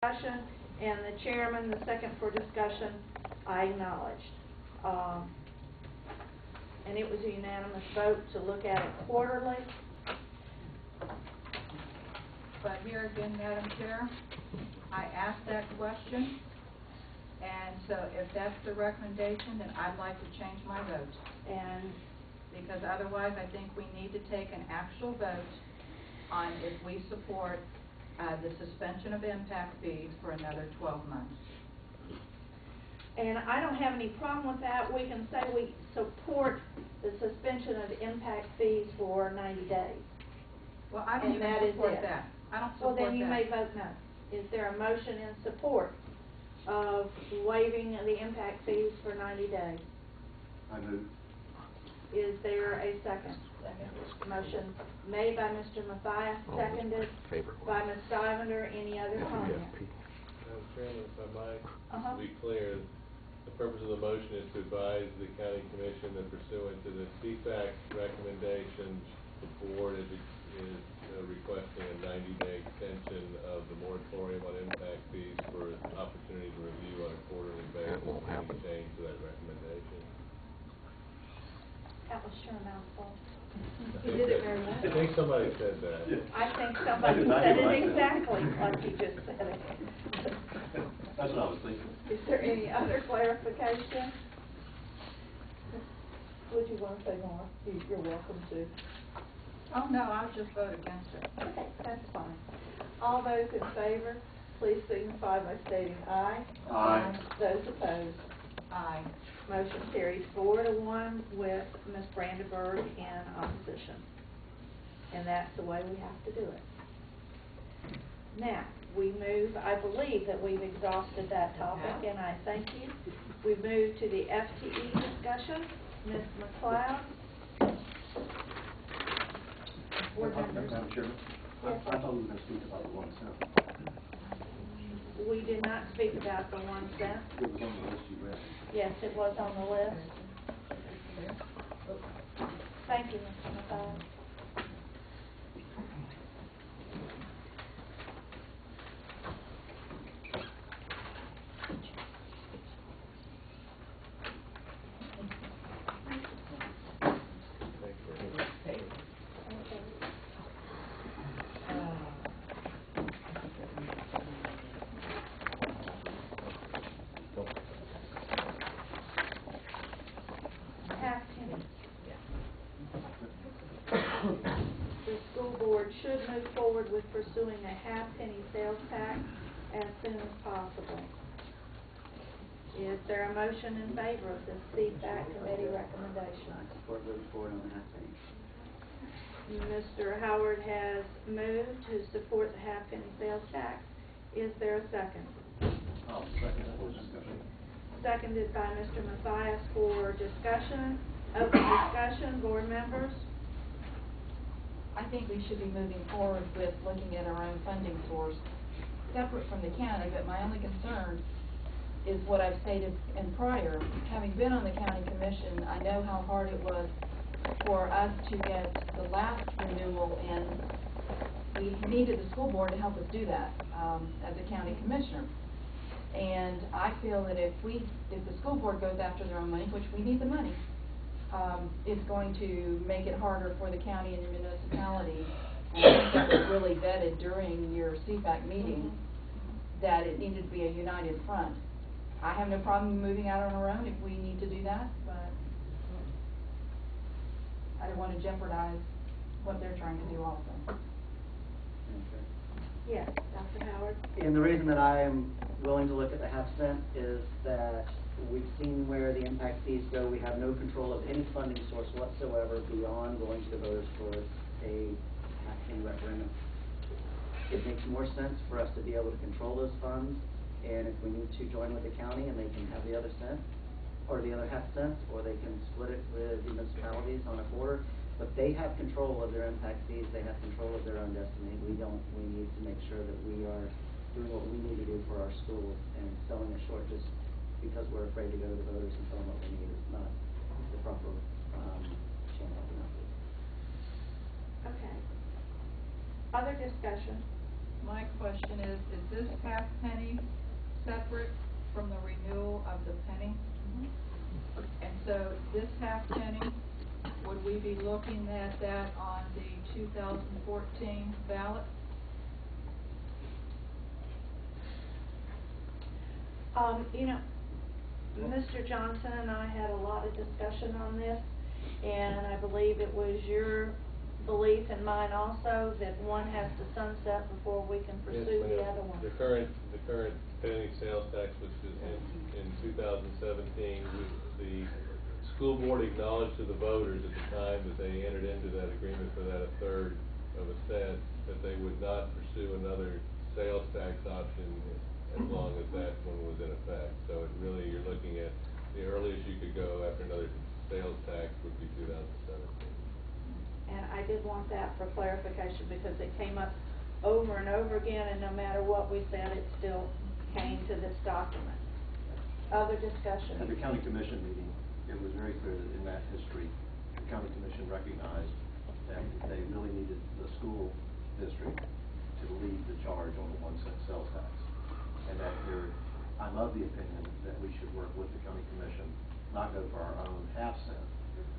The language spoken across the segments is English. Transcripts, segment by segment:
discussion, and the chairman, the second for discussion, I acknowledged. And it was a unanimous vote to look at it quarterly. But here again, Madam Chair, I asked that question, and so if that's the recommendation, then I'd like to change my vote. And because otherwise, I think we need to take an actual vote on if we support the suspension of impact fees for another 12 months. And I don't have any problem with that. We can say we support the suspension of impact fees for 90 days. Well, I don't even support that. I don't support that. Well, then you may vote no. Is there a motion in support of waiving the impact fees for 90 days? I move. Is there a second? Motion made by Mr. Mathias, seconded by Ms. Stivender. Any other comments? Madam Chairman, if I might, just Uh-huh. to be clear, the purpose of the motion is to advise the county commission that pursuant to the CFAC recommendations, the board is requesting a 90-day extension of the moratorium on impact fees for opportunity to review on a quarterly basis. Any change to that recommendation? That was sure a mouthful. He did it very well. I think somebody said that. I think somebody said it exactly like you just said it. That's what I was thinking. Is there any other clarification? Would you want to say more? You're welcome to. Oh, no, I'll just vote against it. Okay, that's fine. All those in favor, please signify by stating aye. Aye. Those opposed, Aye. motion carries 4-1 with Ms. Brandenburg in opposition. And that's the way we have to do it. Now, we move, I believe that we've exhausted that topic, and I thank you. We move to the FTE discussion. Ms. McLeod. Board members. Madam Chairman, Yes. I thought we were going to speak about the 1 cent. We did not speak about the 1 cent. It was on the list you read. Yes, it was on the list. Thank you, Mr. Mathias. The school board should move forward with pursuing a half-penny sales tax as soon as possible. Is there a motion in favor of this CFAC committee recommendation? I support moving forward on the half-penny. Mr. Howard has moved to support the half-penny sales tax. Is there a second? I'll second that discussion. Seconded by Mr. Mathias for discussion. Open discussion, board members. I think we should be moving forward with looking at our own funding source, separate from the county, but my only concern is what I've stated in prior. Having been on the county commission, I know how hard it was for us to get the last renewal, and we needed the school board to help us do that as a county commissioner. And I feel that if the school board goes after their own money, which we need the money, it's going to make it harder for the county and the municipality. And I think that was really vetted during your CFAC meeting, that it needed to be a united front. I have no problem moving out on our own if we need to do that, but I don't want to jeopardize what they're trying to do also. Yes, Dr. Howard. And the reason that I am willing to look at the half cent is that we've seen where the impact fees go. We have no control of any funding source whatsoever beyond going to the voters for a half-penny referendum. It makes more sense for us to be able to control those funds, and if we need to join with the county and they can have the other cent, or the other half cent, or they can split it with the municipalities on a quarter. But they have control of their impact fees. They have control of their own destiny. We don't. We need to make sure that we are doing what we need to do for our schools, and selling it short just because we're afraid to go to the voters and tell them what we need is not the proper channel. Okay. Other discussion? My question is this half penny separate from the renewal of the penny. And so this half penny, would we be looking at that on the 2014 ballot? You know, Mr. Johnson and I had a lot of discussion on this, and I believe it was your belief and mine also that one has to sunset before we can Yes, pursue the ma'am. other one. The current penny sales tax, which is in 2017, the school board acknowledged to the voters at the time that they entered into that agreement for that 1/3 of a cent, that they would not pursue another sales tax option as long as that one was in effect. So it really, you're looking at, the earliest you could go after another sales tax would be 2017. And I did want that for clarification because it came up over and over again, and no matter what we said, it still came to this document. Other discussion? At the county commission meeting, it was very clear that in that history, the county commission recognized that they really needed the school district to lead the charge on the 1-cent sales tax. And that I'm of the opinion that we should work with the county commission, not go for our own half cent,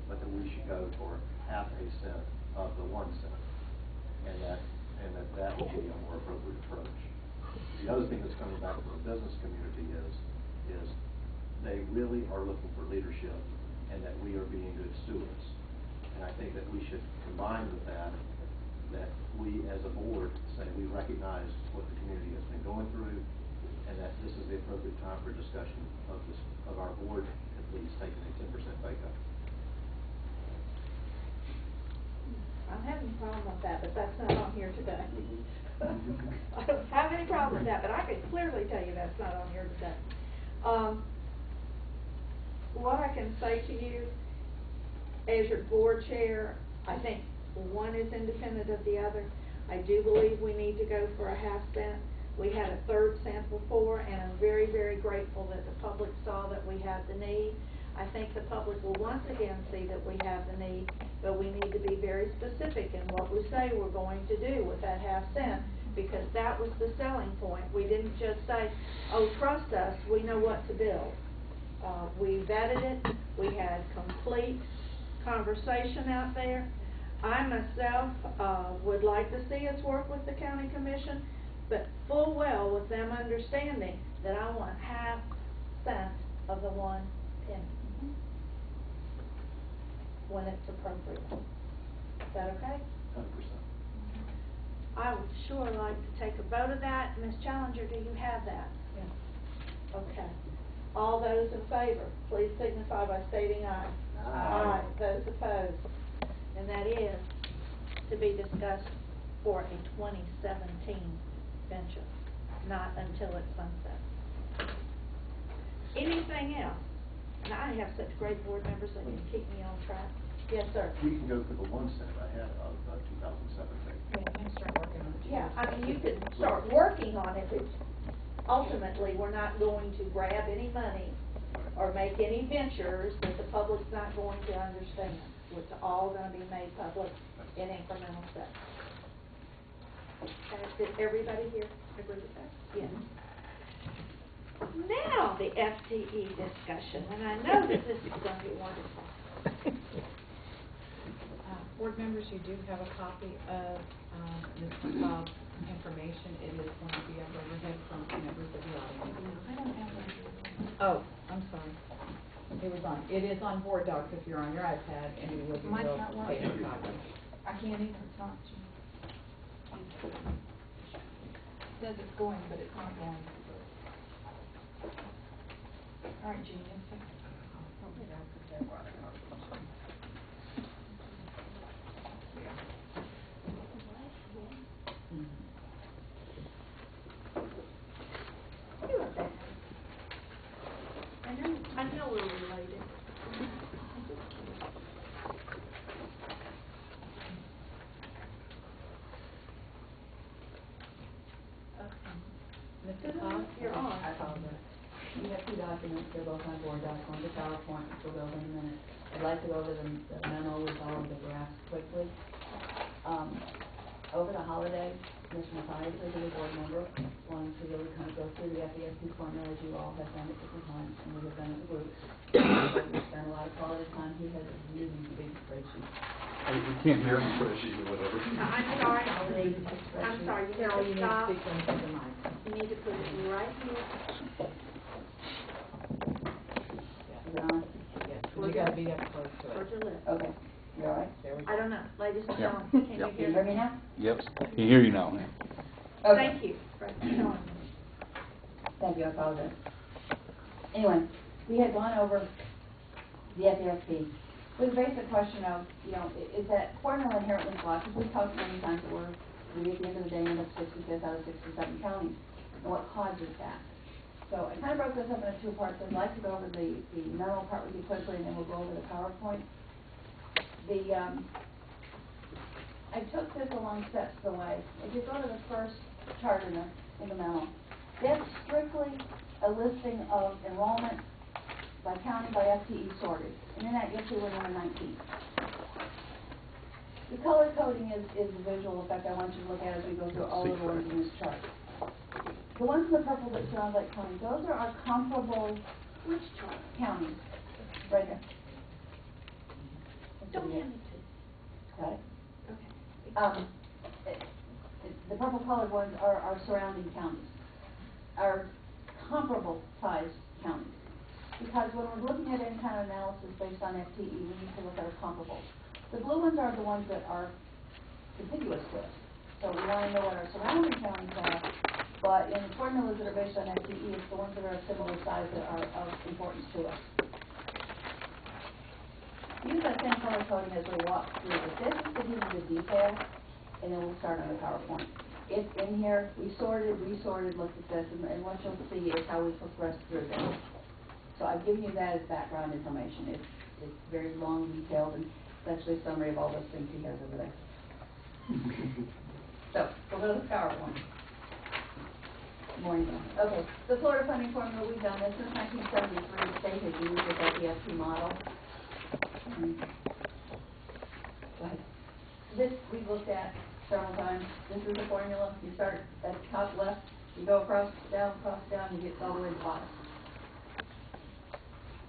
but that we should go for half a cent of the 1 cent. And that would be a more appropriate approach. The other thing that's coming back from the business community is they really are looking for leadership and that we are being good stewards. And I think that we should combine with that we as a board say we recognize what the community has been going through and that this is the appropriate time for discussion of our board at least taking a 10% pay cut. I'm having a problem with that, but that's not on here today. I don't have any problem with that, but I can clearly tell you that's not on here today. What I can say to you, as your board chair, I think one is independent of the other. I do believe we need to go for a half cent. We had a 1/3 cent before, and I'm very, very grateful that the public saw that we have the need. I think the public will once again see that we have the need, but we need to be very specific in what we say we're going to do with that half cent, because that was the selling point. We didn't just say, oh, trust us, we know what to build. We vetted it, we had complete conversation out there. I myself would like to see us work with the county commission, but full well with them understanding that I want half cent of the 1 penny when it's appropriate. Is that okay? 100%. I would sure like to take a vote of that. Ms. Challenger, do you have that? Yes. Okay. All those in favor, please signify by stating aye. Aye. Those opposed. And that is to be discussed for a 2017 venture, not until it's sunset. Anything else? And I have such great board members that can keep me on track. Yes, sir. We can go for the 1 cent ahead of 2017. Yeah, you can start working on it. Yeah, I mean, you could start working on it, but ultimately, we're not going to grab any money or make any ventures that the public's not going to understand. It's all going to be made public in incremental steps. Okay, did everybody here agree with that? Yes. Now, the FTE discussion, and I know that this is going to be wonderful. Board members, you do have a copy of Ms. McLeod's information. It is going to be up overhead from members of the audience. I don't have that. Oh, I'm sorry. It is on board docs if you're on your iPad, and you will be Mine's able not to working. take a copy. I can't either, it's not. It says it's going, but it's not going. All right, Jean, yes, sir. You look that. I know we're related. Ms. McLeod? You're on. I apologize. You have 2 documents. They're both on board docs. One's a PowerPoint, which we'll go over in a minute. I'd like to go over the memo with all of the graphs quickly. Over the holidays, Commissioner Pye, as a board member, wanted to really kind of go through the FESP formula as you all have done at different times, and we have done it in groups. We spent a lot of quality time. He has a really big spreadsheet. You can't hear the spreadsheet or whatever. I'm sorry, I'm sorry, you Carol, you need to need to stop. speak into the mic. You need to put it right here. Is it on? Yes, you gotta be up close to Towards it. your lips. Okay, you all right? There we go. I don't know, ladies and Yeah. gentlemen, can you Yep. Can hear you hear me me? now? Yep, can hear you now. Okay. Thank you for telling me. Thank you, I apologize. Anyway, we had gone over the FESP with a basic question of, is that formula inherently flawed? Because we've talked many times that we at the end of the day end up 65th out of 67 counties, and what causes that. So I kind of broke this up into two parts. I'd like to go over the mental part with you quickly, and then we'll go over the PowerPoint. I took this along steps the way. If you go to the first chart in the memo, that's strictly a listing of enrollment by county by FTE sorted. And in that you'll see we're number 19. The color coding is the visual effect I want you to look at as we go through all of the ones in this chart. The ones in the purple that surround Lake County, those are our comparable counties. Right there. Don't hand it to. Got it? Okay. The purple colored ones are our surrounding counties, our comparable sized counties. Because when we're looking at any kind of analysis based on FTE, we need to look at our comparables. The blue ones are the ones that are contiguous to us. So we want to know what our surrounding counties are, but in formulas that are based on FTE, it's the ones that are of similar size that are of importance to us. Use that same color coding as we walk through this. This is to give you the detail, and then we'll start on the PowerPoint. It's in here. We sorted, resorted, looked at this, and what you'll see is how we progressed through this. So I've given you that as background information. It's very long, detailed, and it's actually a summary of all those things he has over there. So we'll go to the PowerPoint. Morning. Okay, the Florida funding formula, we've done this since 1973. The state has used the FESP model. Go ahead. This we've looked at several times. This is the formula. You start at the top left, you go across, down, you get all the way to the bottom.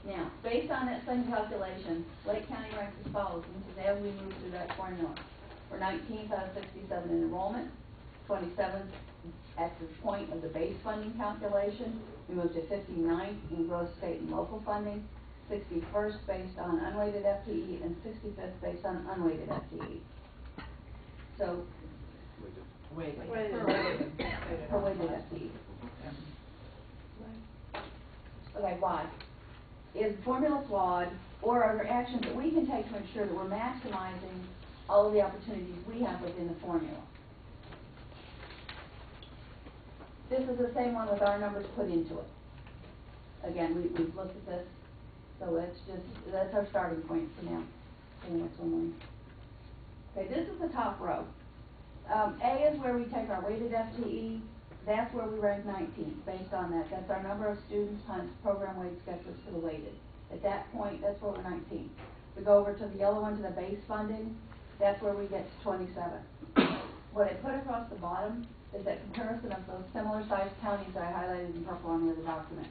Now, based on that same calculation, Lake County ranks as follows. And this is as we move through that formula. We're 19th out of 67 in enrollment, 27th at the point of the base funding calculation. We moved to 59th in gross state and local funding, 61st based on unweighted FTE, and 65th based on unweighted FTE. So, Wait. per weighted FTE. Okay, why? Is the formula flawed, or are there actions that we can take to ensure that we're maximizing all of the opportunities we have within the formula? This is the same one with our numbers put into it. Again, we've looked at this, so that's our starting point for now. Okay, the next one. Okay, this is the top row. A is where we take our weighted FTE. That's where we rank 19th based on that. That's our number of students times program weights gets us to the weighted. At that point, that's where we're 19th. We go over to the yellow one, to the base funding. That's where we get to 27. What I put across the bottom is that comparison of those similar sized counties that I highlighted in purple on the other document.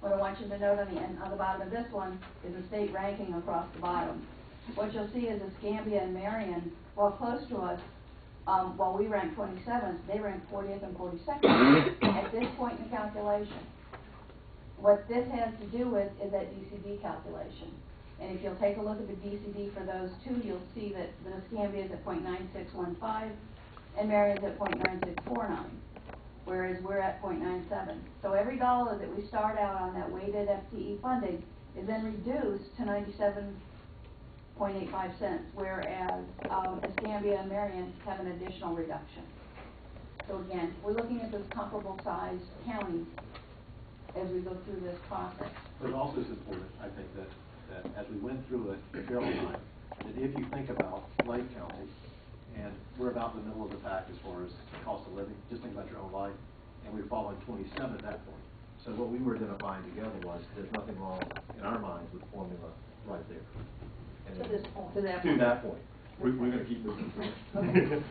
What I want you to note on the bottom of this one is the state ranking across the bottom. What you'll see is Escambia and Marion, while close to us, while we rank 27th, they rank 40th and 42nd at this point in the calculation. What this has to do with is that DCD calculation. And if you'll take a look at the DCD for those two, you'll see that the Escambia is at 0.9615 and Marion's at 0.9649, whereas we're at 0.97. So every dollar that we start out on that weighted FTE funding is then reduced to 97.85 cents, whereas Escambia and Marion have an additional reduction. So again, we're looking at those comparable sized counties as we go through this process. But also it's important, I think, that as we went through it a fairly time, that if you think about Lake County, and we're about in the middle of the pack as far as cost of living, just think about your own life, and we're following 27 at that point. So what we were identifying together was there's nothing wrong in our minds with the formula right there. And To this point. To that to point. that point. We're going to keep moving through it. Okay.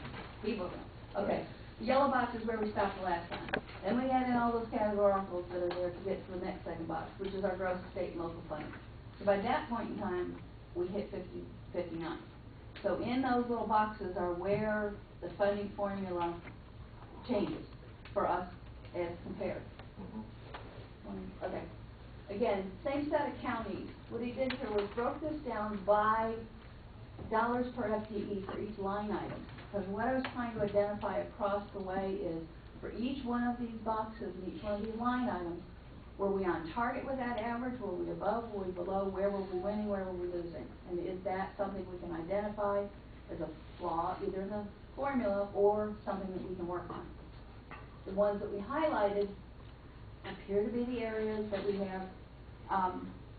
Keep moving. Okay, the yellow box is where we stopped the last time. Then we add in all those categoricals that are there to get to the next second box, which is our gross state and local funding. So by that point in time, we hit 59. So in those little boxes are where the funding formula changes for us as compared. Okay. Again, same set of counties. What he did here was broke this down by dollars per FTE for each line item. Because what I was trying to identify across the way is for each one of these boxes and each one of these line items, were we on target with that average? Were we above? Were we below? Where were we winning? Where were we losing? And is that something we can identify as a flaw, either in the formula or something that we can work on? The ones that we highlighted appear to be the areas that we have.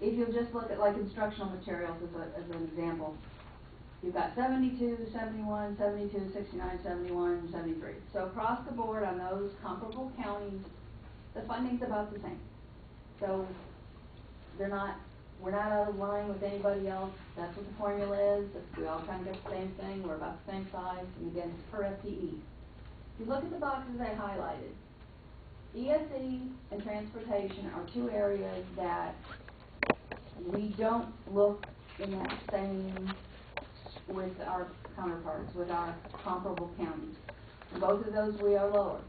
If you'll just look at like instructional materials as an example, you've got 72, 71, 72, 69, 71, 73. So across the board on those comparable counties, the funding's about the same. So we're not out of line with anybody else. That's what the formula is. We all kind of get the same thing. We're about the same size. And again, it's per FTE. If you look at the boxes I highlighted, ESE and transportation are two areas that we don't look in that same with our counterparts, with our comparable counties. In both of those, we are lower.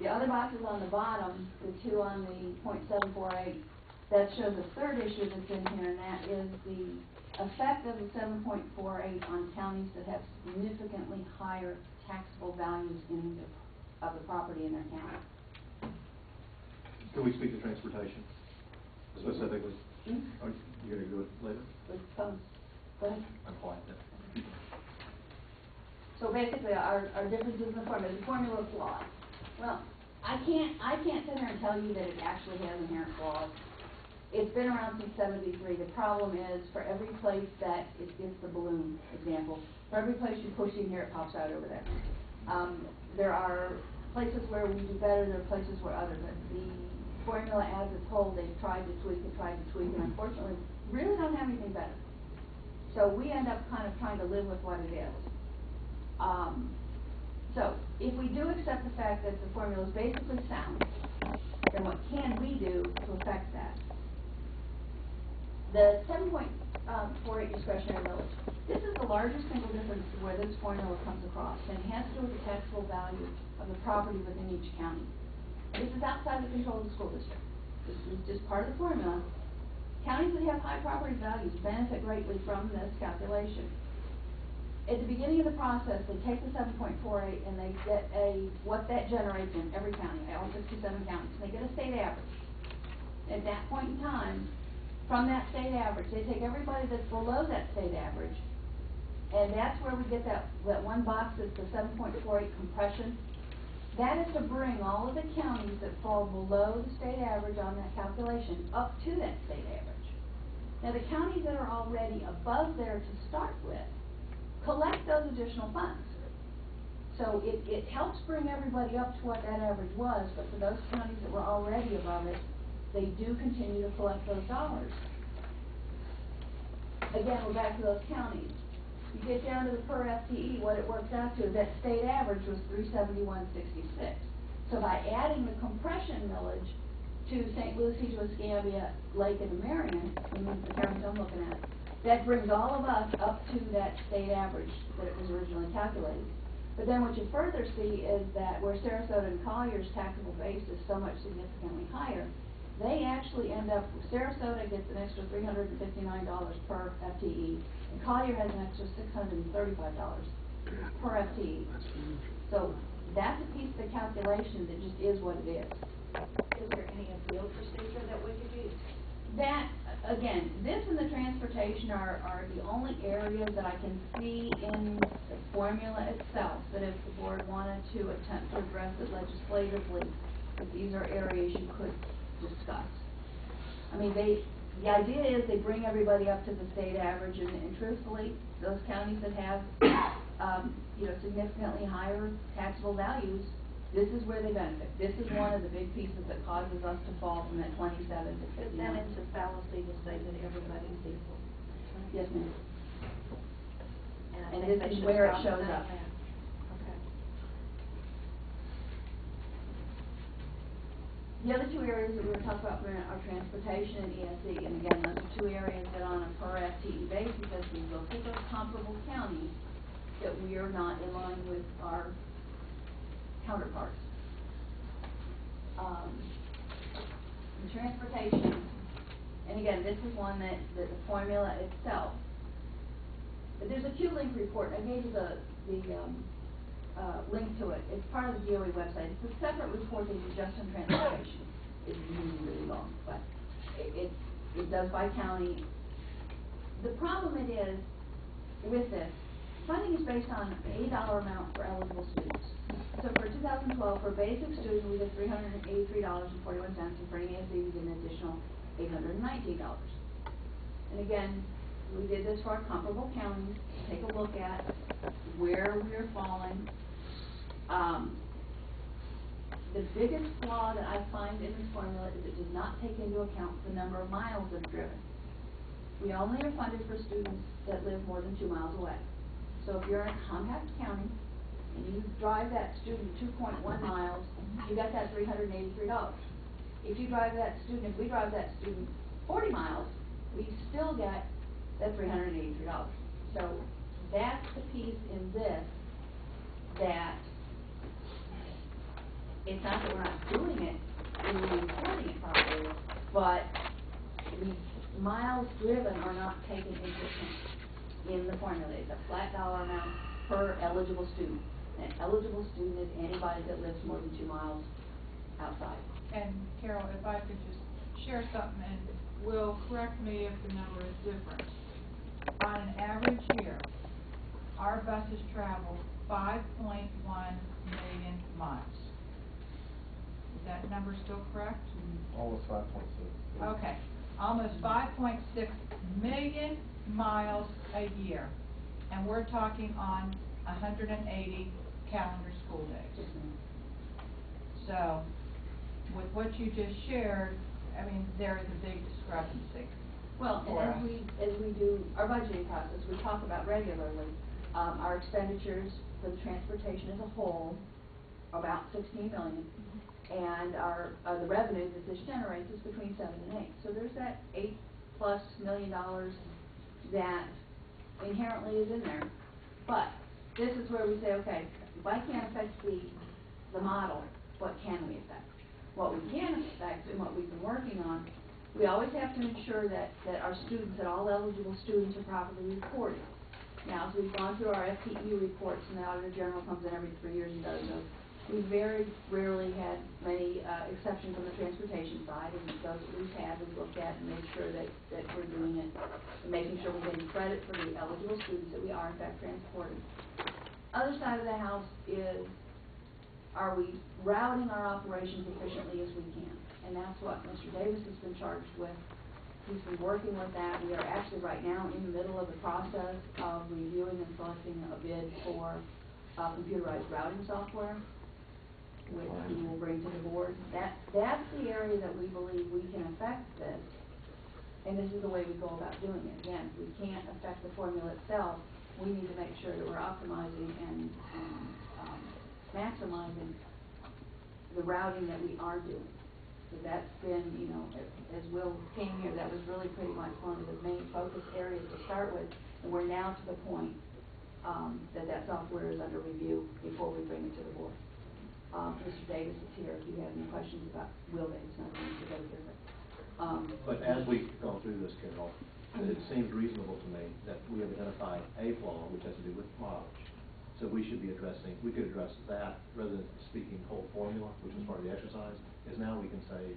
The other boxes on the bottom, the two on the .748, that shows a third issue that's in here, and that is the effect of the 7.48 on counties that have significantly higher taxable values of the property in their county. Can we speak to transportation specifically? Mm-hmm. Are you going to do it later? Go ahead. I'm quiet then. So basically, our differences in the formula. The formula is flawed. Well, I can't sit here and tell you that it actually has inherent flaws. It's been around since '73. The problem is, for every place that it's the balloon example, for every place you push in here, it pops out over there. There are places where we do better. There are places where others. The formula as a whole, they've tried to tweak and unfortunately, really don't have anything better. So we end up kind of trying to live with what it is. So if we do accept the fact that the formula is basically sound, then what can we do to affect that? The 7.48 discretionary millage. This is the largest single difference where this formula comes across, and it has to do with the taxable value of the property within each county. This is outside the control of the school district. This is just part of the formula. Counties that have high property values benefit greatly from this calculation. At the beginning of the process, they take the 7.48 and they get what that generates in every county, all 67 counties. They get a state average. At that point in time, from that state average, they take everybody that's below that state average, and that's where we get that one box that's the 7.48 compression. That is to bring all of the counties that fall below the state average on that calculation up to that state average. Now, the counties that are already above there to start with collect those additional funds. So it helps bring everybody up to what that average was, but for those counties that were already above it, they do continue to collect those dollars. Again, we're back to those counties. You get down to the per FTE, what it works out to, that state average was $371.66. So by adding the compression millage to St. Lucie, Escambia, Lake, and Marion, the counties I'm looking at, that brings all of us up to that state average that it was originally calculated. But then what you further see is that where Sarasota and Collier's taxable base is so much significantly higher, they actually end up, Sarasota gets an extra $359 per FTE, and Collier has an extra $635 per FTE. So that's a piece of the calculation that just is what it is. Is there any appeal procedure that we could use? That, again, this and the transportation are the only areas that I can see in the formula itself that if the board wanted to attempt to address it legislatively, that these are areas you could discuss. I mean, the idea is they bring everybody up to the state average, and truthfully, those counties that have, significantly higher taxable values, this is where they benefit. This is one of the big pieces that causes us to fall from that 27 to 59. Then it's a fallacy to say that everybody's equal. Yes, ma'am. And I And think this they is should where it stop shows saying up. that. Okay. The other two areas that we were talking about were our transportation and ESE, and again, those are two areas that on a per FTE basis, as we look at those comparable counties, that we are not in line with our counterparts. The transportation, and again, this is one that the formula itself, there's a Q-Link report, I gave you the link to it. It's part of the DOE website. It's a separate report that you just on transportation. It's really, really long, but it does by county. The problem it is with this, funding is based on a dollar amount for eligible students. So for 2012, for basic student, we did $383.41, and for an ESE, we did an additional $819. And again, we did this for our comparable counties, take a look at where we're falling. The biggest flaw that I find in this formula is it does not take into account the number of miles that are driven. We only are funded for students that live more than 2 miles away. So if you're in compact county and you drive that student 2.1 miles, you got that $383. If we drive that student 40 miles, we still get that $383. So that's the piece in this that it's not that we're not doing it, we're reporting it properly, but the miles driven are not taken into account in the formula. It's a flat dollar amount per eligible student. An eligible student is anybody that lives more than 2 miles outside. And Carol, if I could just share something, and Will correct me if the number is different. On an average year, our buses travel 5.1 million miles. Is that number still correct? Almost 5.6. Okay, almost 5.6 million miles a year, and we're talking on 180 calendar school days. So, with what you just shared, I mean, there is a big discrepancy. Well, and as we do our budgeting process, we talk about regularly, our expenditures for the transportation as a whole, about 16 million. And the revenue that this generates is between 7 and 8. So there's that $8+ million that inherently is in there. But this is where we say, okay, if I can't affect the model, what can we affect? What we can affect and what we've been working on, we always have to ensure that our students, that all eligible students are properly reported. Now, as we've gone through our FTE reports, and the Auditor General comes in every 3 years and does those, we very rarely had many exceptions on the transportation side, and those that we've had, we looked at and made sure that we're doing it, and making sure we're getting credit for the eligible students that we are in fact transporting. Other side of the house is, are we routing our operations efficiently as we can? And that's what Mr. Davis has been charged with. He's been working with that. We are actually right now in the middle of the process of reviewing and selecting a bid for computerized routing software, which we will bring to the board. That's the area that we believe we can affect this, and this is the way we go about doing it. Again, we can't affect the formula itself. We need to make sure that we're optimizing and maximizing the routing that we are doing. So that's been, you know, as Will came here, that was really pretty much one of the main focus areas to start with, and we're now to the point that software is under review before we bring it to the board. Mr. Davis is here if you have any questions about Will Davis, not Mr. Davis. But as we've gone through this, Carol, it seems reasonable to me that we have identified a flaw, which has to do with mileage. So we could address that rather than speaking whole formula, which is part of the exercise, is now we can say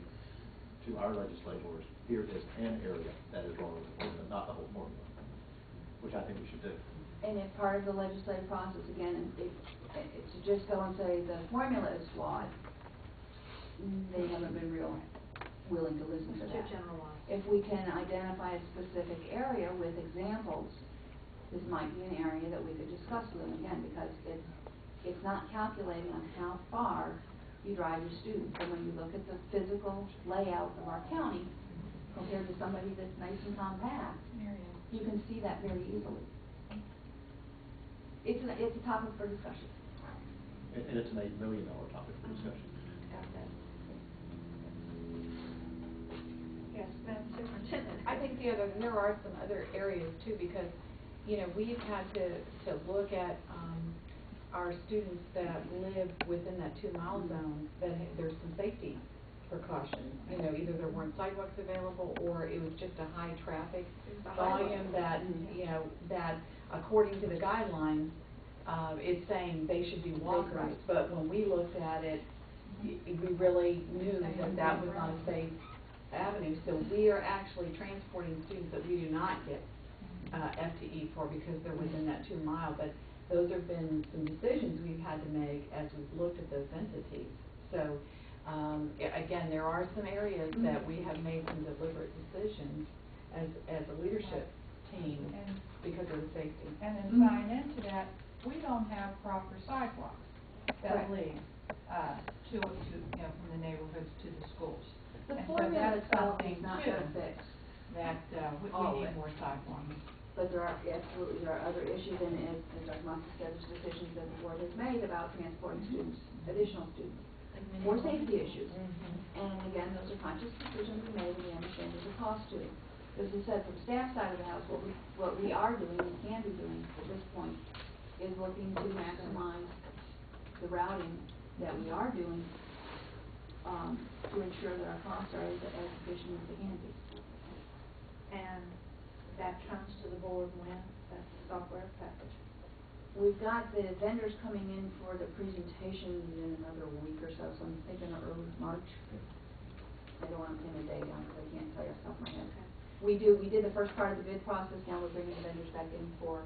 to our legislators, here is an area that is wrong with the formula, not the whole formula, which I think we should do. And if part of the legislative process, again, to just go and say the formula is flawed, they haven't been real willing to listen to that. Too generalized. If we can identify a specific area with examples, this might be an area that we could discuss with them again, because it's not calculating on how far you drive your students. And when you look at the physical layout of our county compared to somebody that's nice and compact, you can see that very easily. It's a topic for discussion. And it's an $8 million topic for discussion. Madam Superintendent. I think there are some other areas too, because, you know, we've had to look at, our students that live within that 2-mile zone, that there's some safety precautions. You know, either there weren't sidewalks available, or it was just a high traffic It's a highway. volume that, you know, that according to the guidelines, it's saying they should be walkers. Right. But when we looked at it, we really knew that that was not a safe avenue. So we are actually transporting students that we do not get FTE for, because they're within that 2 mile. But those have been some decisions we've had to make as we've looked at those entities. So, again, there are some areas that we have made some deliberate decisions as a leadership team And- because of the safety. And then tying into that, we don't have proper sidewalks that Correct. lead, to, you know, from the neighborhoods to the schools. The And so formula that's itself something is not too, gonna fix, that, we all of need it. more sidewalks. but there are, absolutely, there are other issues, and as Dr. Monson said, there's decisions that the board has made about transporting students, additional students, for safety issues. And again, those are conscious decisions we made, and we understand there's a cost to it. As I said, from staff side of the house, what we are doing, and can be doing at this point, is looking to maximize the routing that we are doing, to ensure that our costs are as efficient as they can be. And that comes to the board when, that's the software package. We've got the vendors coming in for the presentations in another week or so, so I'm thinking early March. I don't want to pin a date on it, because I can't tell you off the top of my head. Okay. We did the first part of the bid process, now we're bringing the vendors back in for,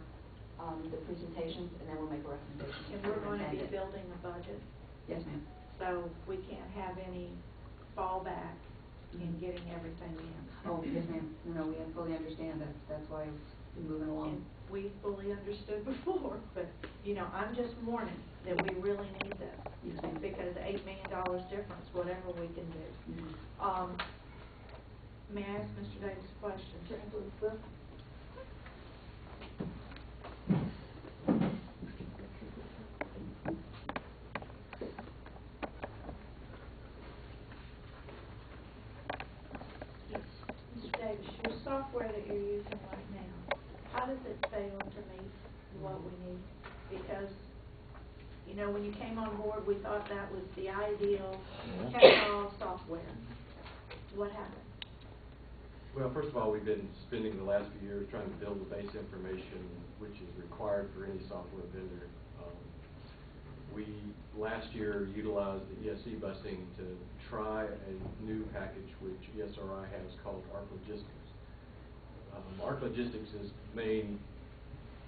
the presentations, and then we'll make a recommendation. And we're going to be Superintendent. building a budget, Yes, ma'am. so we can't have any fallback in getting everything in. Oh, yes, ma'am. No, we fully understand that, that's why we're moving along. And we fully understood before, but, you know, I'm just warning that we really need this. Yes, ma'am. Because $8 million difference, whatever we can do. Mhm. May I ask Mr. Davis a question? Sure, absolutely. Will? Mr. Davis, your software that you're using right now, how does it fail to meet what we need? Because, you know, when you came on board, we thought that was the ideal catch-all software. What happened? Well, first of all, we've been spending the last few years trying to build the base information which is required for any software vendor. We, last year, utilized the ESC busing to try a new package which ESRI has called ARC Logistics. ARC Logistics' main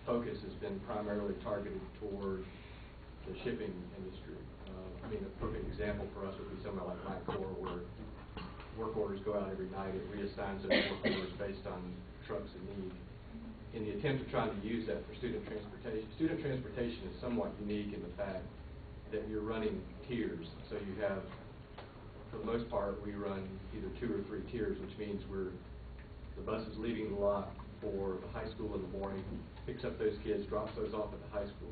focus has been primarily targeted toward the shipping industry. I mean, a perfect example for us would be somewhere like Micor, where work orders go out every night. It reassigns those work orders based on trucks in need. In the attempt of trying to use that for student transportation is somewhat unique in the fact that you're running tiers. So you have, for the most part, we run either 2 or 3 tiers, which means the bus is leaving the lot for the high school in the morning, picks up those kids, drops those off at the high school.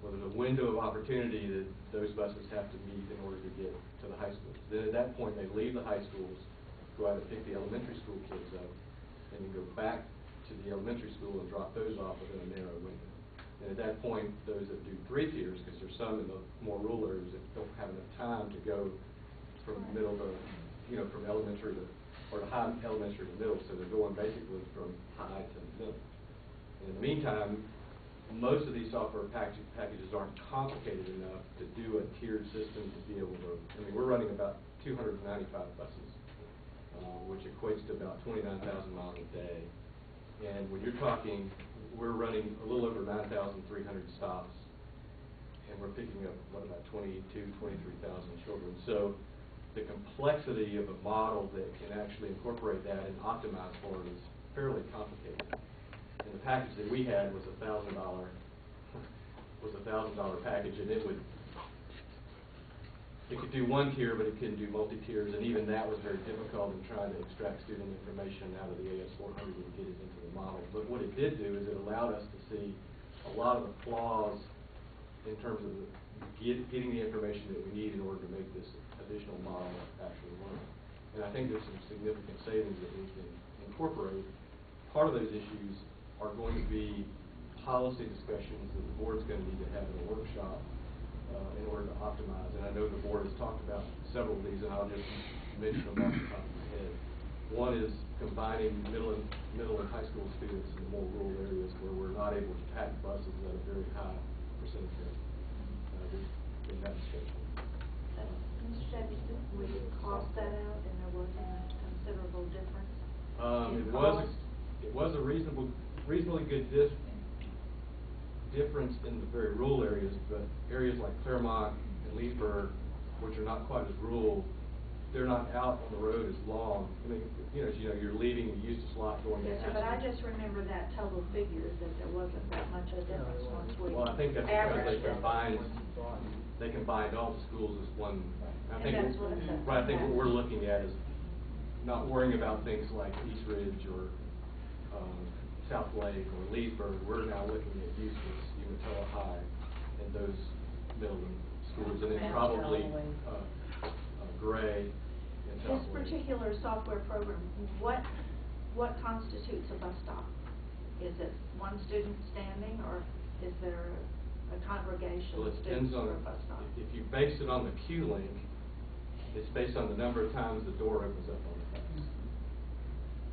Well, there's a window of opportunity that those buses have to meet in order to get to the high schools. Then at that point, they leave the high schools, go out and pick the elementary school kids up, and then go back to the elementary school and drop those off within a narrow window. And at that point, those that do 3 tiers, because there's some in the more rural areas that don't have enough time to go from middle to, you know, from elementary to, or to high elementary to middle, so they're going basically from high to middle. And in the meantime, most of these software packages aren't complicated enough to do a tiered system to be able to, I mean, we're running about 295 buses, which equates to about 29,000 miles a day. And when you're talking, we're running a little over 9,300 stops, and we're picking up, what, about 23,000 children. So the complexity of a model that can actually incorporate that and optimize for it is fairly complicated. And the package that we had was $1,000 package, and it could do 1 tier, but it couldn't do multi-tiers, and even that was very difficult in trying to extract student information out of the AS400 and get it into the model. But what it did do is it allowed us to see a lot of the flaws in terms of getting the information that we need in order to make this additional model actually work. and I think there's some significant savings that we can incorporate. Part of those issues are going to be policy discussions that the board's going to need to have in a workshop in order to optimize. And I know the board has talked about several of these, and I'll just mention them off the top of my head. One is combining middle and high school students in the more rural areas where we're not able to pack buses at a very high percentage rate. In that discussion. Mr. Chapman, we crossed that out and there wasn't a considerable difference in cost? It was a reasonably good difference in the very rural areas, but areas like Claremont and Leesburg, which are not quite as rural, they're not out on the road as long. I mean, as you know, you're leaving the Eustis lot going to Yes, sir, but I just remember that total figure, that there wasn't that much of a difference once we Well, I think that's because they combined all the schools as one. I think And that's what it says. Right, I think what we're looking at is not worrying about things like East Ridge or South Lake or Leesburg. We're now looking at Eustis, Umatilla High, and those middle schools, and then probably Gray and South This Lake. particular software program, what constitutes a bus stop? Is it one student standing, or is there a congregation Well, of it students depends for on, a bus stop? if you base it on the Q-Link, it's based on the number of times the door opens up on the bus.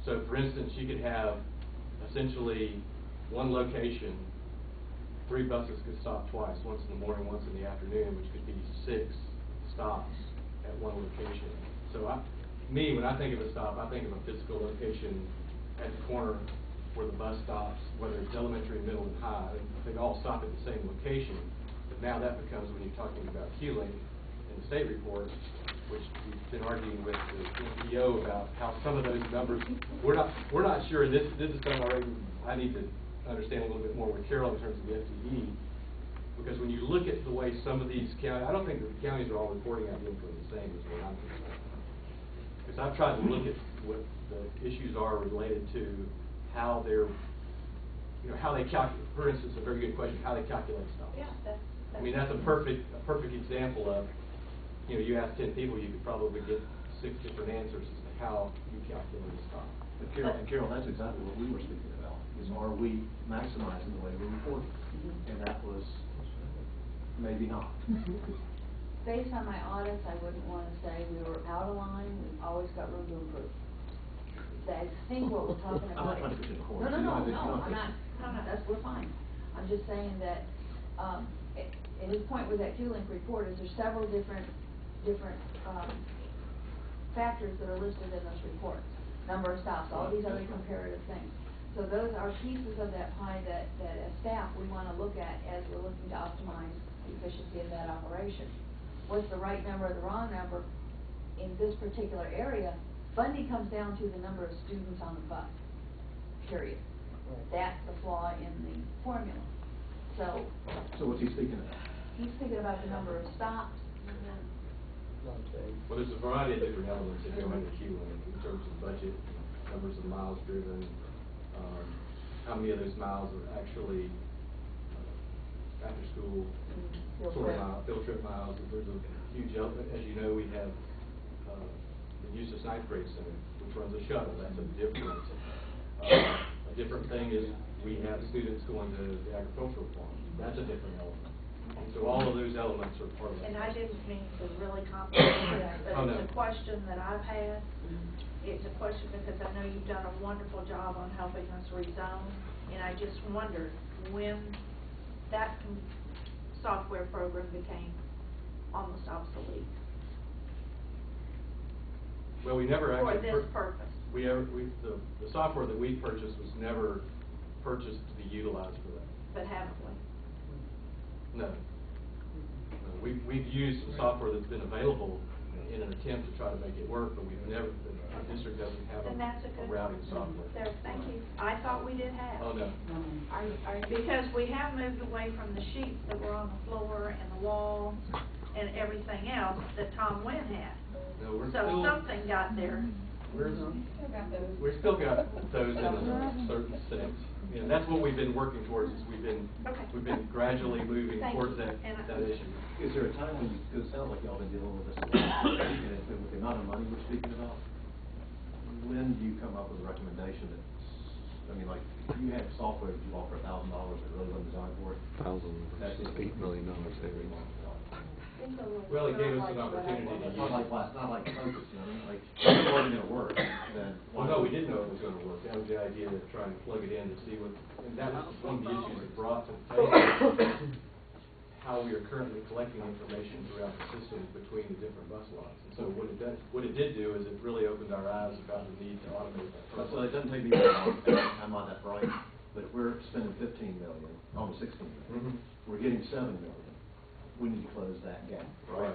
So for instance, you could have essentially one location, 3 buses could stop twice, once in the morning, once in the afternoon, which could be 6 stops at one location. So when I think of a stop, I think of a physical location at the corner where the bus stops, whether it's elementary, middle, and high. They all stop at the same location. But now that becomes, when you're talking about Q-Link in the state report, which we've been arguing with the NPO about how some of those numbers, we're not sure. This is something I need to understand a little bit more with Carol in terms of the FTE, because when you look at the way some of these counties, I don't think that the counties are all reporting out uniformly the same as what I'm concerned. Because I've tried to look at what the issues are related to how they're, how they calculate. For instance, a very good question: how they calculate stops. Yeah, I mean, that's a perfect example of, you ask 10 people, you could probably get 6 different answers as to how you calculate a stop. But Carol, that's exactly what we were speaking about, is are we maximizing the way we're reporting? And that was maybe not. Based on my audits, I wouldn't want to say we were out of line. We've always got room to improve. I think what we're talking about. I'm not pushing the horse. No, You know, I'm not. No, we're fine. I'm just saying that, and his point with that Q-Link report is there's several different factors that are listed in those reports. Number of stops, all these other comparative things. So those are pieces of that pie that as staff we want to look at as we're looking to optimize the efficiency of that operation. What's the right number or the wrong number in this particular area? Funding comes down to the number of students on the bus, period. That's the flaw in the formula. So what's he speaking about? he's thinking about the number of stops. Well, there's a variety of different elements that go into Q-Link in terms of budget, numbers of miles driven, how many of those miles are actually after school field trip miles. There's a huge element. As you know, we have the Eustis Ninth Grade Center, which runs a shuttle. That's a different. A different thing is we have students going to the agricultural farm. That's a different element. And so all of those elements are part of that. And I didn't mean to really complicate that, but Oh, no. it's a question that I've had. It's a question because I know you've done a wonderful job on helping us rezone, and I just wondered when that software program became almost obsolete. Well, we never actually. For this purpose. The software that we purchased was never purchased to be utilized for that. But haven't we? No. We've used some software that's been available in an attempt to try to make it work, but our district doesn't have Then that's a a good. routing software. There, thank you. I thought we did have. Oh, no. Because we have moved away from the sheets that were on the floor and the wall and everything else that Tom Wynn had. No, we're So still. something got there. We still got those in a certain sense. And that's what we've been working towards, is we've been gradually moving Thank towards you. that issue. Is there a time when, because it sounds like y'all been dealing with this a lot, and with the amount of money we're speaking about, you come up with a recommendation that, I mean, like, if you had software that you offer $1,000 that really wasn't designed for it? That's $8 million savings. Well, it gave us an opportunity to It's use not it. like Focus, you know, what I mean? Like, if it wasn't gonna work, then. Well, no, we didn't know it was gonna work. That was the idea of trying to plug it in to see what, and that was one of the issues it brought to the table. How we are currently collecting information throughout the systems between the different bus lots. And so what it did do is it really opened our eyes about the need to automate that process. So it doesn't take me very long, I'm not that bright, but we're spending 15 million, almost 16 million. We're getting 7 million. We need to close that gap, right?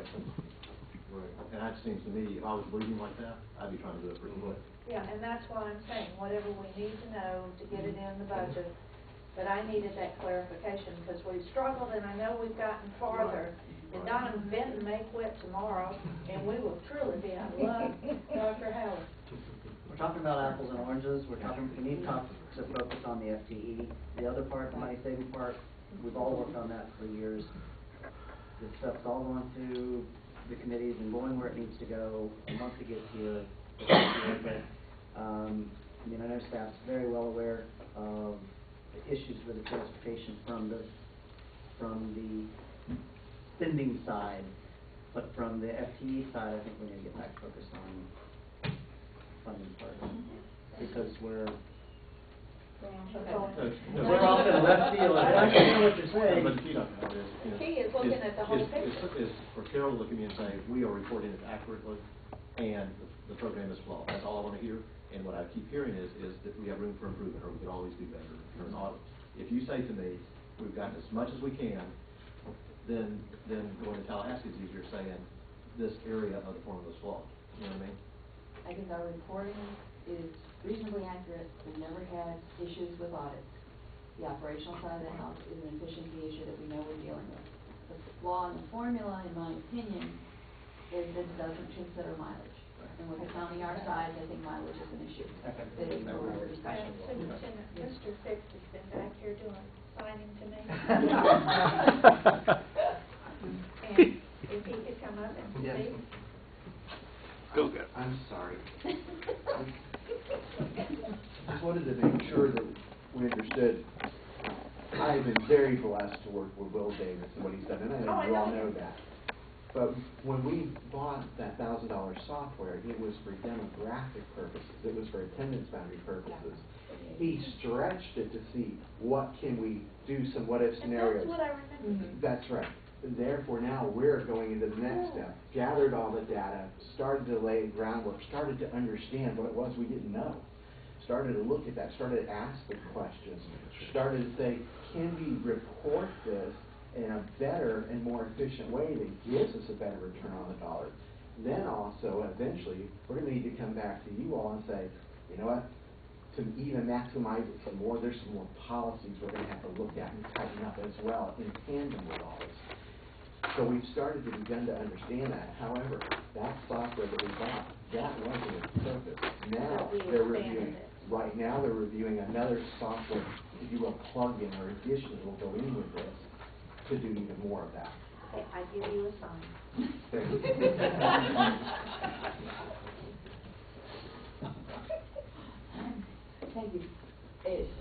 Right. And that seems to me, if I was bleeding like that, I'd be trying to do it pretty quick. Yeah, and that's why I'm saying, whatever we need to know to get it in the budget, but I needed that clarification, because we've struggled, and I know we've gotten farther. And Don Benton may quit tomorrow, and we will truly be out of luck, Dr. Howard. We're talking about apples and oranges, we need to focus on the FTE. The other part, the money saving part, we've all worked on that for years. This stuff's all going through the committees and going where it needs to go. And once it gets here, I mean, I know staff's very well aware of the issues with the transportation from the spending side, but from the FTE side, I think we need to get back focused on funding part, because we're off in left field. I understand what you're saying. But the key, Dr. Howard, is, you know, He is looking at the whole picture. Is for Carol to look at me and say, we are reporting it accurately, and the program is flawed. That's all I want to hear. And what I keep hearing is that we have room for improvement, or we could always do better. Or an audit. If you say to me, we've gotten as much as we can, then going to Tallahassee is easier saying, this area of the formula is flawed. You know what I mean? I think our reporting is reasonably accurate. We've never had issues with audits. The operational side of the house is an efficiency issue that we know we're dealing with. The flaw in the formula, in my opinion, is that it doesn't consider mileage. And with the county our size, I think mileage is an issue. That is no longer discussion. Mr. Fix has been back here signing to me. And if he could come up and speak. Go get it. I'm sorry. Just wanted to make sure that we understood. I have been very blessed to work with Will Davis and what he's done, and I know you all know that. But when we bought that $1,000 software, it was for demographic purposes. It was for attendance boundary purposes. He stretched it to see what can we do, some what-if scenarios. And that's what I remember. That's right. And therefore, now we're going into the next step. Gathered all the data, started to lay groundwork, started to understand what it was we didn't know. Started to look at that, started to ask the questions, started to say, can we report this in a better and more efficient way that gives us a better return on the dollar? Then also, eventually, we're going to need to come back to you all and say, you know what, to even maximize it some more, there's some more policies we're going to have to look at and tighten up as well in tandem with all this. So we've started to begin to understand that. However, that software that we bought, that wasn't its purpose. Now we they're expanded reviewing, it. right now they're reviewing another software, if you will, plug-in or addition that will go in with this to do even more of that. Okay, I give you a sign. Thank you. Thank you.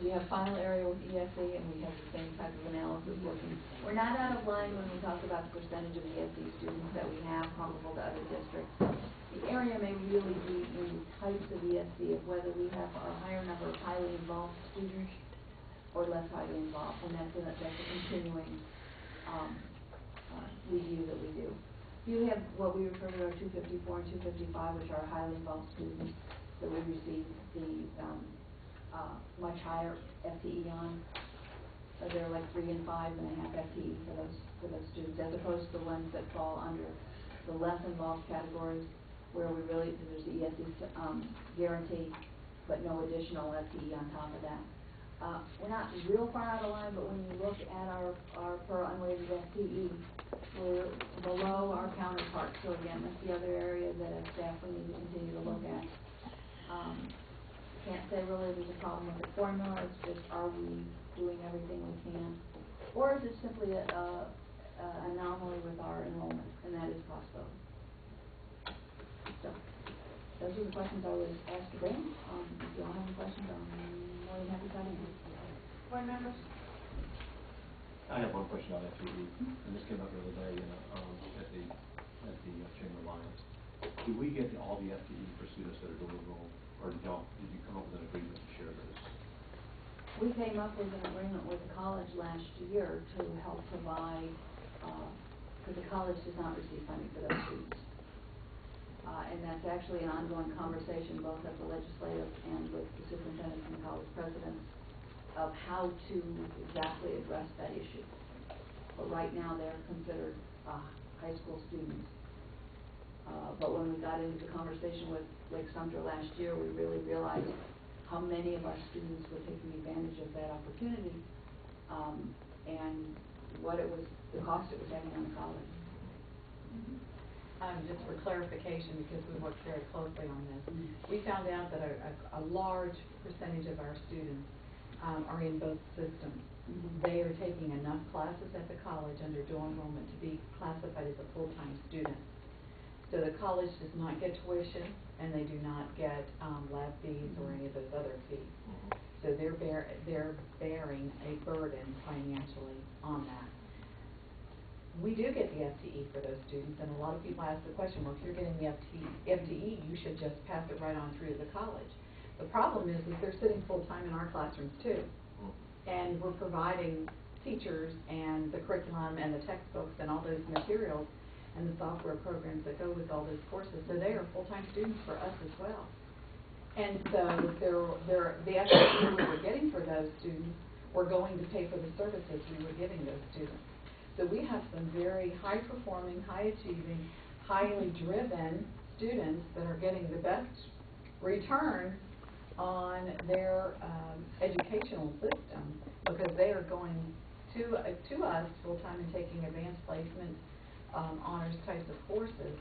We have final area with ESE, and we have the same type of analysis working. We're not out of line when we talk about the percentage of ESE students that we have comparable to other districts. The area may really be in the types of ESE of whether we have a higher number of highly involved students or less highly involved, and that's a continuing review that we do. You have what we refer to our 254 and 255, which are highly involved students that we receive the much higher FTE on. They're like 3 and 5.5 FTE for those students, as opposed to the ones that fall under the less involved categories, where we really, there's the ESE guarantee, but no additional FTE on top of that. We're not real far out of line, but when you look at our per unweighted FTE, we're below our counterparts. So again, that's the other area that as staff we need to continue to look at. Can't say really there's a problem with the formula. It's just, are we doing everything we can, or is it simply an anomaly with our enrollment, and that is possible. So those are the questions I was asked today. If you all have any questions, I'm more than happy to answer. Board members? I have one question on FTE, and this came up the other day, at the Chamber of Mines. Do we get all the FTE for students that are dual enrolled, or did you come up with an agreement to share those? We came up with an agreement with the college last year to help provide, because the college does not receive funding for those students. And that's actually an ongoing conversation both at the legislative and with the superintendents and college presidents of how to exactly address that issue. But right now they're considered high school students. But when we got into the conversation with Lake Sumter last year, we really realized how many of our students were taking advantage of that opportunity, and what it was, the cost it was having on the college. Just for clarification, because we worked very closely on this, we found out that a large percentage of our students are in both systems. They are taking enough classes at the college under dual enrollment to be classified as a full-time student. So the college does not get tuition, and they do not get lab fees or any of those other fees. So they're bearing a burden financially on that. We do get the FTE for those students, and a lot of people ask the question, well, if you're getting the FTE, you should just pass it right on through to the college. The problem is they're sitting full-time in our classrooms too, and we're providing teachers and the curriculum and the textbooks and all those materials and the software programs that go with all those courses, so they are full-time students for us as well. And so the FTE we were getting for those students were going to pay for the services we were giving those students. So we have some very high-performing, high-achieving, highly driven students that are getting the best return on their educational system, because they are going to us full-time and taking advanced placement honors types of courses,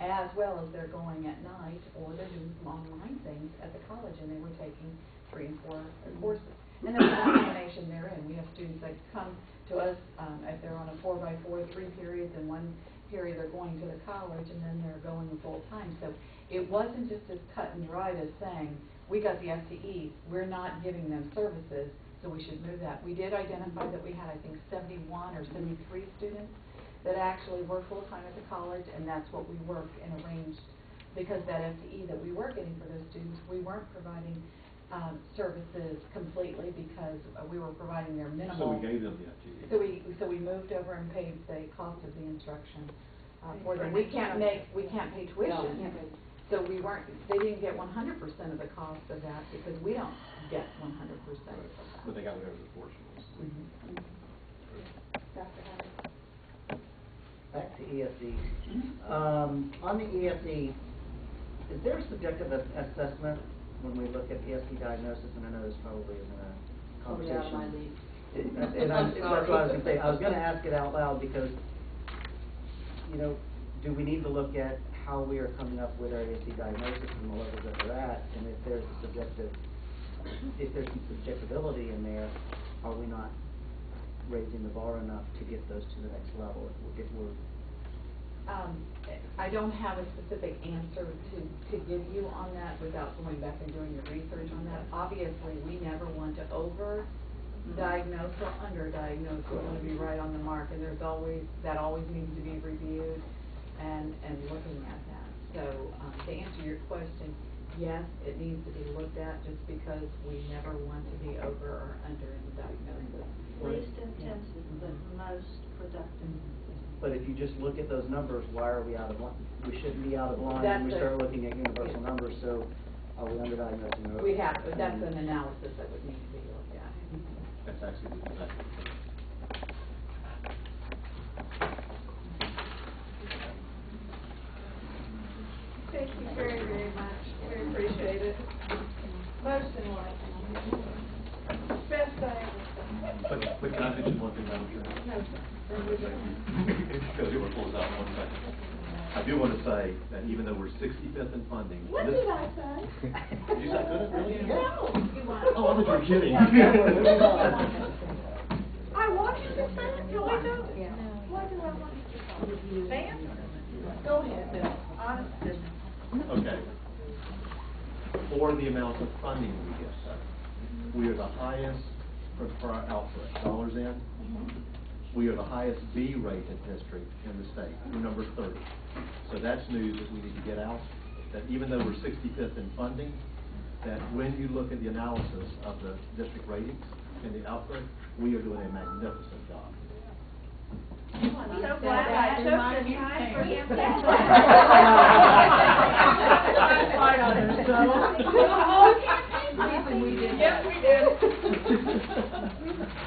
as well as they're going at night, or they're doing some online things at the college, and they were taking 3 and 4 courses. And there's a combination therein. We have students that come to us if they're on a 4x4, 3 periods, and 1 period they're going to the college, and then they're going full-time. So it wasn't just as cut and dried as saying, we got the FTE, we're not giving them services, so we should move that. We did identify that we had, I think, 71 or 73 students that actually were full-time at the college, and that's what we worked and arranged, because that FTE that we were getting for those students, we weren't providing services completely, because we were providing their minimal. So we gave them the FTE. So we moved over and paid the cost of the instruction for them. We can't pay tuition. No, So they didn't get 100% of the cost of that, because we don't get 100% of that. But they got whatever the portion was. Dr. Howard? Back to ESE. On the ESE, is there a subjective assessment when we look at ESE diagnosis? And I know this probably isn't a conversation. Out of my league. That's what I was going to say. I was going to ask it out loud because, do we need to look at how we are coming up with our ESE diagnosis and the levels that we're at, and if there's some subjectivity in there, are we not raising the bar enough to get those to the next level? If we're I don't have a specific answer to give you on that without going back and doing the research on that. Obviously, we never want to over-diagnose or under-diagnose. We want to be right on the mark, and that always needs to be reviewed and looking at that. So to answer your question, yes, it needs to be looked at, just because we never want to be over or under in the diagnosis. Least intensive, but most productive. But if you just look at those numbers, why are we out of line? We shouldn't be out of line when we That's start looking at universal numbers, so are we underdiagnosing? That's an analysis that would need to be looked at. That's actually the Thank you very, very much. We appreciate it. Most enlightening. Best thing. But can I mention one thing, Madam Chair? No, sir. Because we were close out 1 second. I do want to say that even though we're 65th in funding. What did I say? Did you say good? Really? No. Oh, I thought you were kidding. I want you to say it till I do it. What do I want you to say? Sam? Go ahead, Bill. Honest business. Okay. for the amount of funding we get. We are the highest for our output, dollars in. We are the highest B-rated district in the state. We're number 30. So that's news that we need to get out, that even though we're 65th in funding, that when you look at the analysis of the district ratings and the output, we are doing a magnificent job. I'm so glad I took the time for him to Fight on her, so. We did. Yes, we did.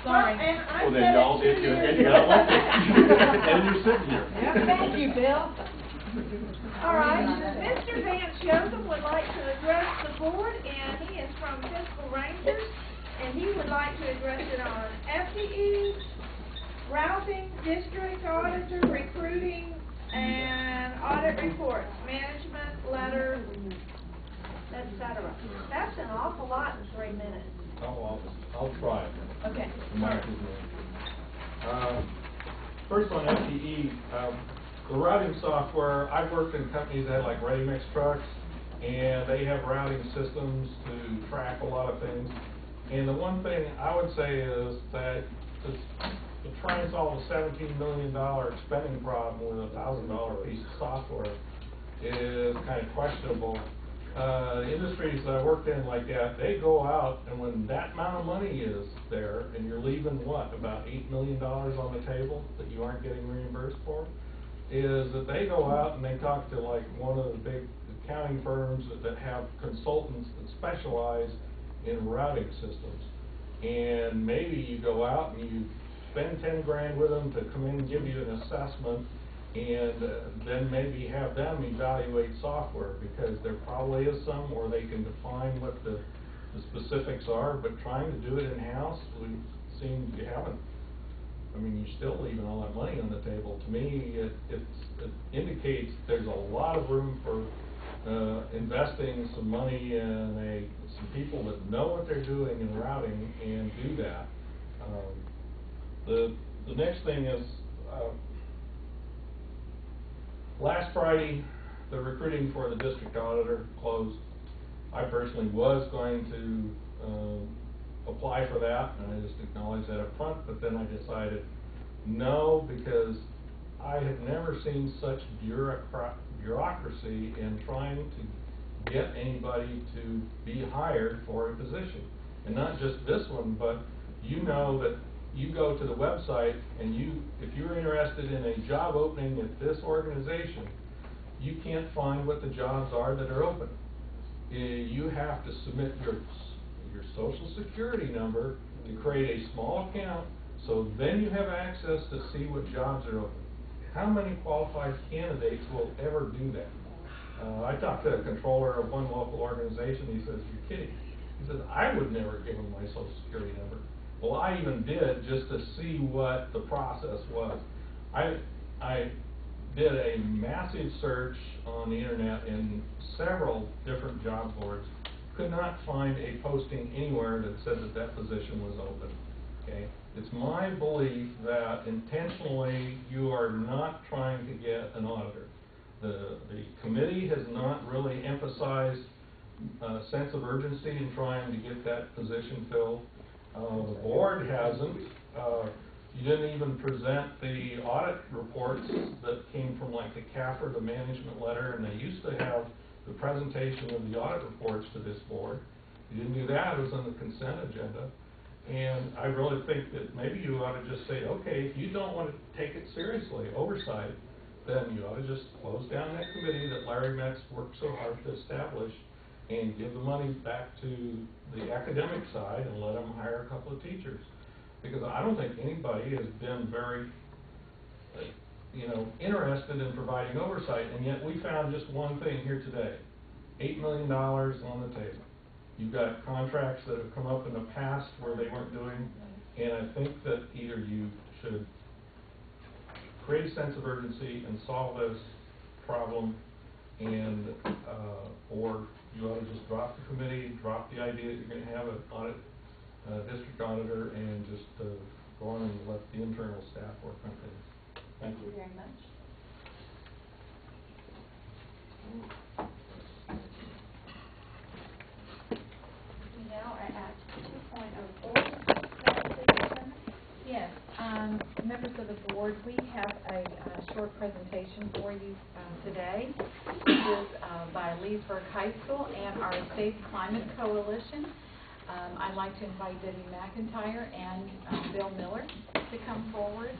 Sorry. Well, then y'all did good, and you got elected. And you're sitting here. Thank you, Bill. All right, Mr. Van Chokum would like to address the board, and he is from Fiscal Rangers, and he would like to address it on FTE, routing, district auditor, recruiting, and audit reports, management, letter, etc. That's an awful lot in 3 minutes. I'll try it. Okay. Mark is in. First on FTE, the routing software, I've worked in companies that have like ready-mix trucks, and they have routing systems to track a lot of things. And the one thing I would say is that to try and solve a $17 million spending problem with a $1,000 piece of software is kind of questionable. Industries that I worked in like that, they go out, and when that amount of money is there, and you're leaving what, about $8 million on the table that you aren't getting reimbursed for, is that they go out and they talk to like one of the big accounting firms that have consultants that specialize in routing systems. And maybe you go out and you spend 10 grand with them to come in and give you an assessment, and then maybe have them evaluate software, because there probably is some where they can define what the specifics are, but trying to do it in-house, we've seen you haven't. I mean, you're still leaving all that money on the table. To me, it indicates there's a lot of room for investing some money in some people that know what they're doing in routing and do that. The next thing is, last Friday, the recruiting for the district auditor closed. I personally was going to apply for that, and I just acknowledged that up front, but then I decided no, because I have never seen such bureaucracy in trying to get anybody to be hired for a position. And not just this one, but you know that you go to the website, and if you're interested in a job opening at this organization, you can't find what the jobs are that are open. You have to submit your social security number to create a small account, so then you have access to see what jobs are open. How many qualified candidates will ever do that? I talked to a controller of one local organization. He says, "You're kidding." He says, "I would never give him my social security number." Well, I even did, just to see what the process was. I did a massive search on the internet in several different job boards. Could not find a posting anywhere that said that position was open. Okay? It's my belief that intentionally you are not trying to get an auditor. The committee has not really emphasized a sense of urgency in trying to get that position filled. The board hasn't. You didn't even present the audit reports that came from like the CAFR, the management letter, and they used to have the presentation of the audit reports to this board. You didn't do that. It was on the consent agenda. And I really think that maybe you ought to just say, okay, if you don't want to take it seriously, oversight, then you ought to just close down that committee that Larry Metz worked so hard to establish, and give the money back to the academic side and let them hire a couple of teachers. Because I don't think anybody has been very, interested in providing oversight, and yet we found just one thing here today. $8 million on the table. You've got contracts that have come up in the past where they weren't doing, and I think that either you should create a sense of urgency and solve this problem, and or you ought to just drop the committee, drop the idea that you're going to have an audit, district auditor, and just go on and let the internal staff work on things. Thank you. Very much. Members of the board, we have a short presentation for you today. This is by Leesburg High School and our Safe Climate Coalition. I'd like to invite Debbie McIntyre and Bill Miller to come forward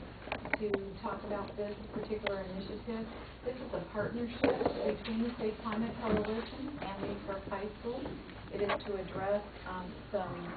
to talk about this particular initiative. This is a partnership between the Safe Climate Coalition and Leesburg High School. It is to address some